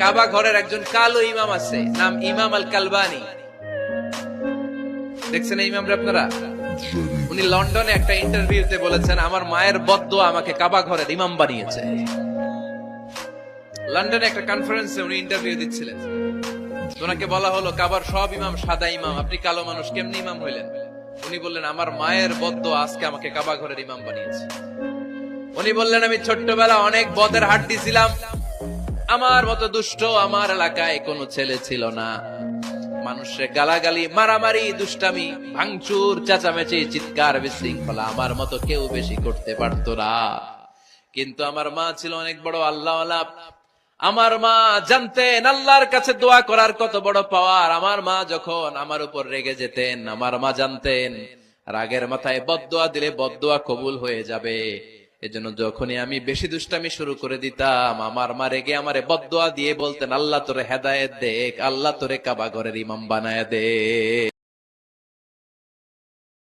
কাবা ঘরের একজন কালো ইমাম আছে, নাম ইমাম আল কালবানি। দেখছেন এই ইমামরা আপনারা? উনি লন্ডনে একটা ইন্টারভিউতে বলেছেন, আমার মায়ের বদদোয়া আমাকে কাবা ঘরের ইমাম বানিয়েছে। লন্ডনে একটা কনফারেন্সে উনি ইন্টারভিউ দিচ্ছিলেন। ওনাকে বলা হলো, কাবার সব ইমাম সাদা ইমাম, আপনি কালো মানুষ, কেমনি ইমাম হইলেন? উনি বললেন, আমার মায়ের বদদোয়া আজকে আমাকে কাবা ঘরের ইমাম বানিয়েছে। উনি বললেন, আমি ছোট্টবেলা অনেক বদের হাট দিছিলাম, আমার মতো দুষ্ট আমার এলাকায় কোনো ছেলে ছিল না। মানুষের গালাগালি, মারামারি, দুষ্টামি, ভাঙচুর, চেঁচামেচি, চিৎকার, বিশৃঙ্খলা আমার মতো কেউ বেশি করতে পারতো না। কিন্তু আমার মা ছিল অনেক বড় আল্লাহওয়ালা। আমার মা জানতেন আল্লাহর কাছে দোয়া করার কত বড় পাওয়ার। আমার মা যখন আমার উপর রেগে যেতেন, আমার মা জানতেন রাগের মাথায় বদদোয়া দিলে বদদোয়া কবুল হয়ে যাবে। এজন্য যখনই আমি বেশি দুষ্টামি শুরু করে দিতাম, আমার মা রেগে আমারে বদদোয়া দিয়ে বলতেন, আল্লাহ তোরে হেদায়েত দেখ, আল্লাহ তোরে কাবা ঘরের ইমাম বানায় দে।